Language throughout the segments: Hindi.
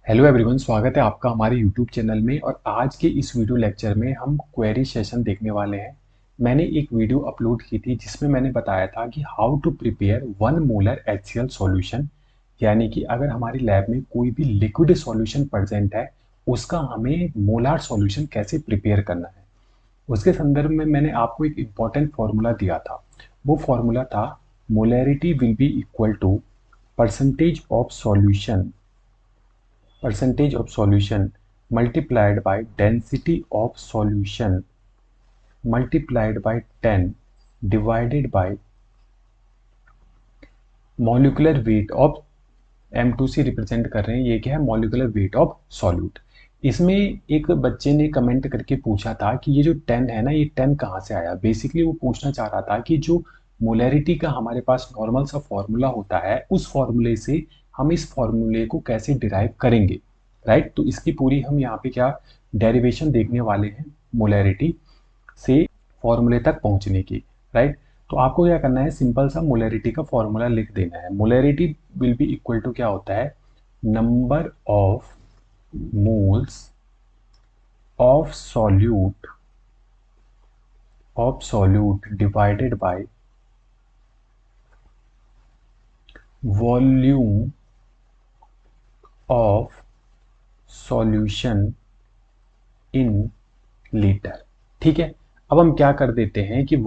हेलो एवरीवन, स्वागत है आपका हमारे यूट्यूब चैनल में। और आज के इस वीडियो लेक्चर में हम क्वेरी सेशन देखने वाले हैं। मैंने एक वीडियो अपलोड की थी जिसमें मैंने बताया था कि how to prepare 1 molar HCl solution, यानी कि अगर हमारी लैब में कोई भी लिक्विड सॉल्यूशन प्रेजेंट है उसका हमें मोलार सॉल्यूशन कैसे प्रिपेयर करना है। उसके संदर्भ में मैंने आपको एक इम्पॉर्टेंट फार्मूला दिया था। वो फार्मूला था molarity will be equal to percentage of solution multiplied by density of solution multiplied by 10 divided by molecular weight of M2 से रिप्रेजेंट कर रहे हैं। ये क्या है? Molecular weight of solute. इसमें एक बच्चे ने कमेंट करके पूछा था कि ये जो 10 है ना, ये 10 कहाँ से आया। बेसिकली वो पूछना चाह रहा था कि जो मोलैरिटी का हमारे पास नॉर्मल सा फॉर्मूला होता है उस फॉर्मूले से हम इस फॉर्मूले को कैसे डिराइव करेंगे। राइट, तो इसकी पूरी हम यहाँ पे क्या डेरिवेशन देखने वाले हैं मोलैरिटी से फॉर्मूले तक पहुंचने की। राइट, तो आपको क्या करना है, सिंपल सा मोलैरिटी का फॉर्मूला लिख देना है। Molarity will be equal to क्या होता है, number of moles of solute divided by volume of solution in litre. ठीक है, अब हम क्या कर देते हैं कि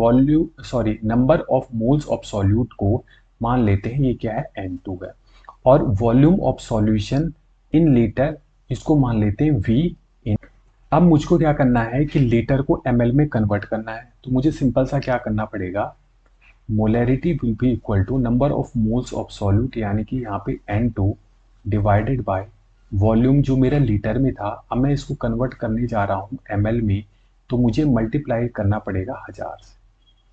number of moles of solute को मान लेते हैं, ये क्या है, N2 है। और volume of solution in litre, इसको मान लेते हैं V इन। अब मुझको क्या करना है कि लीटर को ml में कन्वर्ट करना है। तो मुझे सिंपल सा क्या करना पड़ेगा, molarity will be equal to number of moles of solute, यानी कि यहाँ पे N2 डिवाइडेड बाय वॉल्यूम जो मेरा लीटर में था, अब मैं इसको कन्वर्ट करने जा रहा हूँ ml में, तो मुझे मल्टीप्लाई करना पड़ेगा 1000 से।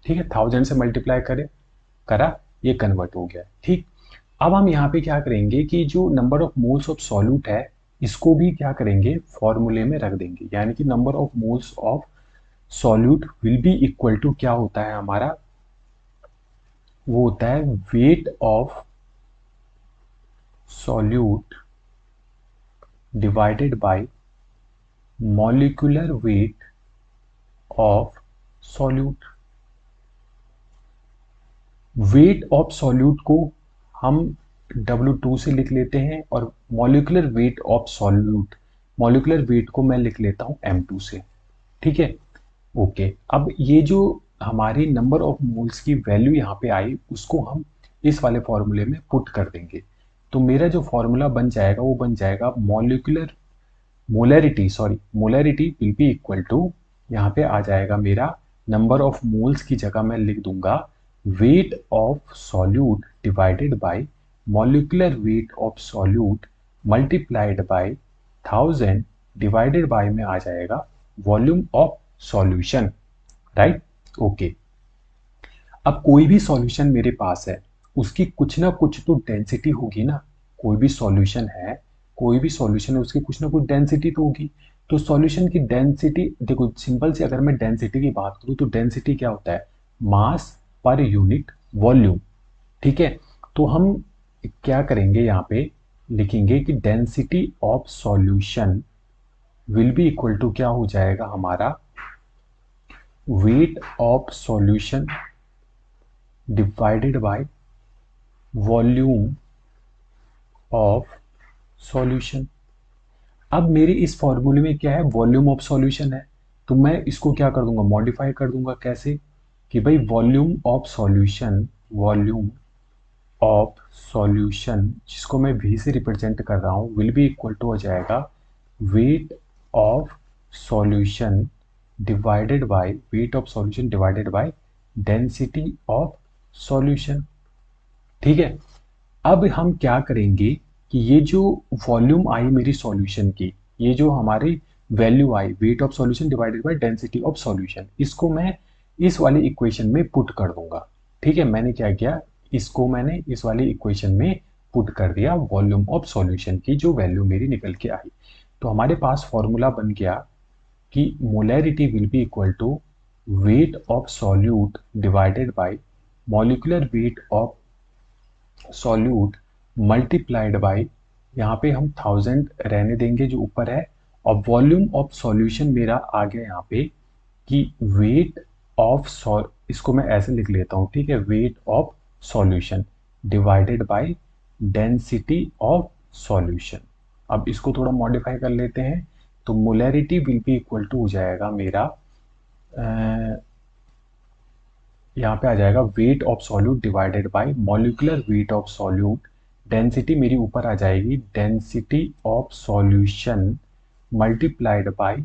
ठीक है, 1000 से मल्टीप्लाई करा, ये कन्वर्ट हो गया। ठीक, अब हम यहाँ पे क्या करेंगे कि जो number of moles of solute है इसको भी क्या करेंगे, फॉर्मूले में रख देंगे। यानी कि number of moles of solute will be equal to क्या होता है हमारा, वो होता है weight of solute divided by molecular weight of solute. Weight of solute को हम W2 से लिख लेते हैं और molecular weight of solute, molecular weight को मैं लिख लेता हूं M2 से। ठीक है, ओके। अब ये जो हमारी नंबर ऑफ मोल्स की वैल्यू यहाँ पे आई उसको हम इस वाले फॉर्मूले में पुट कर देंगे। तो मेरा जो फॉर्मूला बन जाएगा वो बन जाएगा molarity will be equal to, यहाँ पे आ जाएगा मेरा नंबर ऑफ मोल्स की जगह मैं लिख दूंगा wait of solute divided by molecular weight of solute multiplied by 1000 divided by में आ जाएगा volume of solution. Right, okay. अब कोई भी सॉल्यूशन मेरे पास है उसकी कुछ ना कुछ तो डेंसिटी होगी ना। कोई भी सॉल्यूशन है, कोई भी सॉल्यूशन है, उसकी कुछ ना कुछ डेंसिटी तो होगी। तो सॉल्यूशन की डेंसिटी देखो, सिंपल से अगर मैं डेंसिटी की बात करूं तो डेंसिटी क्या होता है, मास पर यूनिट वॉल्यूम। ठीक है, तो हम क्या करेंगे, यहाँ पे लिखेंगे कि density of solution will be equal to क्या हो जाएगा हमारा, weight of solution divided by volume of solution. अब मेरे इस फॉर्मूले में क्या है, वॉल्यूम ऑफ सॉल्यूशन है। तो मैं इसको क्या कर दूंगा, मॉडिफाई कर दूंगा। कैसे कि भाई वॉल्यूम ऑफ सॉल्यूशन जिसको मैं V से रिप्रेजेंट कर रहा हूँ विल बी इक्वल टू हो जाएगा weight of solution divided by density of solution. ठीक है, अब हम क्या करेंगे कि ये जो वॉल्यूम आई मेरी सॉल्यूशन की, ये जो हमारी value I wait of solution divided by density of solution, इसको मैं इस वाली इक्वेशन में पुट कर दूंगा। ठीक है, मैंने क्या किया, इसको मैंने इस वाली इक्वेशन में पुट कर दिया, वॉल्यूम ऑफ सॉल्यूशन की जो वैल्यू मेरी निकल के आई। तो हमारे पास फॉर्मूला बन गया कि molarity will be equal to weight of solute divided by molecular weight of solute multiplied by यहाँ पे हम 1000 रहने देंगे जो ऊपर है, और वॉल्यूम ऑफ सॉल्यूशन मेरा आ गया यहाँ पे कि वेट ऑफ इसको मैं ऐसे लिख लेता हूँ, ठीक है, weight of solution divided by density of solution. अब इसको थोड़ा मॉडिफाई कर लेते हैं, तो molarity will be equal to हो जाएगा मेरा, यहाँ पे आ जाएगा weight of solute divided by molecular weight of solute. Density मेरी ऊपर आ जाएगी, density of solution multiplied by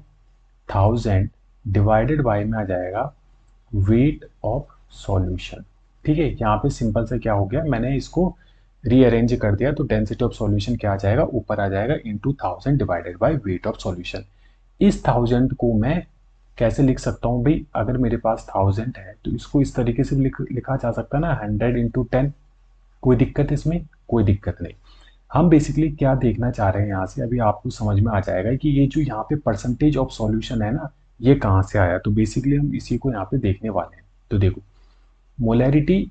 1000 divided by में आ जाएगा वेट ऑफ सॉल्यूशन। ठीक है, यहाँ पे सिंपल से क्या हो गया, मैंने इसको रीअरेंज कर दिया, तो डेंसिटी ऑफ सॉल्यूशन क्या आ जाएगा, ऊपर आ जाएगा into 1000 divided by weight of solution. इस 1000 को मैं कैसे लिख सकता हूँ भाई, अगर मेरे पास 1000 है तो इसको इस तरीके से लिखा जा सकता है ना, 100 इंटू 10। कोई दिक्कत इसमें? कोई दिक्कत नहीं। हम बेसिकली क्या देखना चाह रहे हैं यहाँ से, अभी आपको समझ में आ जाएगा कि ये जो यहाँ पे परसेंटेज ऑफ सॉल्यूशन है ना, ये कहाँ से आया। तो बेसिकली हम इसी को यहाँ पे देखने वाले हैं। तो देखो, मोलैरिटी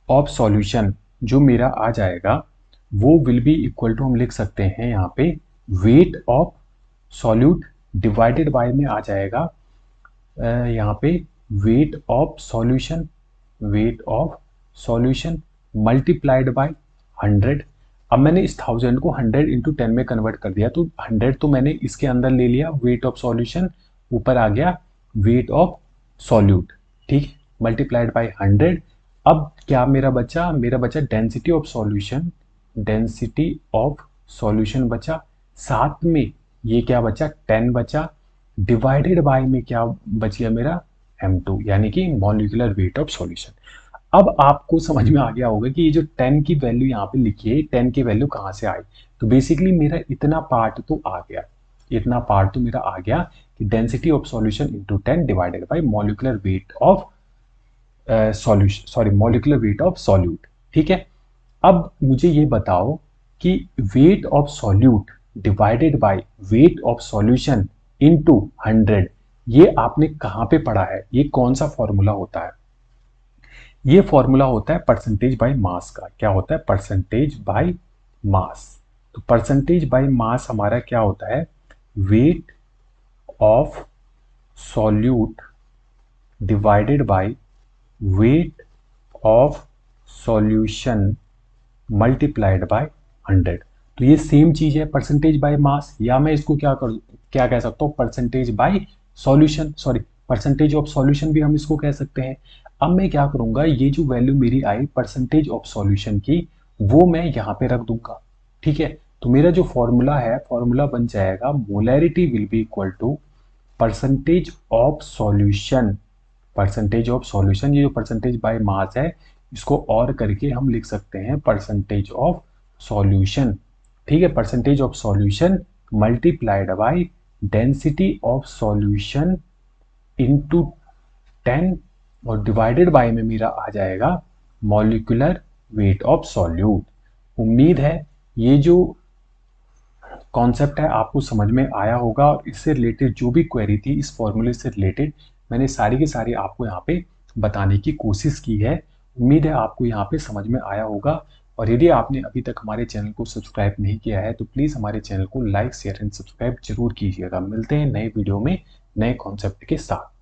ऑफ सॉल्यूशन जो मेरा आ जाएगा वो विल बी इक्वल टू, हम लिख सकते हैं यहाँ पे wait of solute divided by में आ जाएगा यहाँ पे wait of solution, wait of solution multiplied bye 100। अब मैंने इस 1000 को 100 इंटू 10 में कन्वर्ट कर दिया, तो 100 तो मैंने इसके अंदर ले लिया, वेट ऑफ सॉल्यूशन ऊपर आ गया वेट ऑफ सॉल्यूट, ठीक, मल्टीप्लाइड बाय 100। अब क्या मेरा बचा, मेरा बचा density of solution, density of solution बचा, साथ में ये क्या बचा, 10 बचा, डिवाइडेड बाय में क्या बच गया मेरा, M2, यानी कि मॉलिक्यूलर वेट ऑफ सॉल्यूशन। अब आपको समझ में आ गया होगा कि ये जो 10 की वैल्यू यहाँ पे लिखी है, 10 की वैल्यू कहाँ से आई। तो बेसिकली मेरा इतना पार्ट तो आ गया, इतना पार्ट तो मेरा आ गया कि density of solution into 10 divided by molecular weight of solution, sorry molecular weight of solute. ठीक है, अब मुझे ये बताओ कि wait of solute divided by weight of solution into 100, ये आपने कहाँ पे पढ़ा है, ये कौन सा फॉर्मूला होता है। ये फॉर्मूला होता है परसेंटेज बाय मास का। क्या होता है, परसेंटेज बाय मास। तो परसेंटेज बाय मास हमारा क्या होता है, weight of solute divided by weight of solution multiplied bye 100। तो ये सेम चीज है परसेंटेज बाय मास, या मैं इसको क्या कह सकता हूँ, percentage by solution, sorry percentage of solution भी हम इसको कह सकते हैं। अब मैं क्या करूंगा, ये जो वैल्यू मेरी आई परसेंटेज ऑफ सॉल्यूशन की, वो मैं यहाँ पे रख दूंगा। ठीक है, तो मेरा जो फॉर्मूला है, फॉर्मूला बन जाएगा molarity will be equal to percentage of solution, percentage of solution, ये जो परसेंटेज बाय मास है इसको और करके हम लिख सकते हैं परसेंटेज ऑफ सॉल्यूशन। ठीक है, percentage of solution multiplied bye density of solution into 10, और डिवाइडेड बाय में मेरा आ जाएगा मॉलिक्यूलर वेट ऑफ सॉल्यूट। उम्मीद है ये जो कॉन्सेप्ट है आपको समझ में आया होगा, और इससे रिलेटेड जो भी क्वेरी थी इस फॉर्मूले से रिलेटेड मैंने सारी की सारी आपको यहाँ पे बताने की कोशिश की है। उम्मीद है आपको यहाँ पे समझ में आया होगा, और यदि आपने अभी तक हमारे चैनल को सब्सक्राइब नहीं किया है तो प्लीज़ हमारे चैनल को लाइक शेयर एंड सब्सक्राइब जरूर कीजिएगा। मिलते हैं नए वीडियो में नए कॉन्सेप्ट के साथ।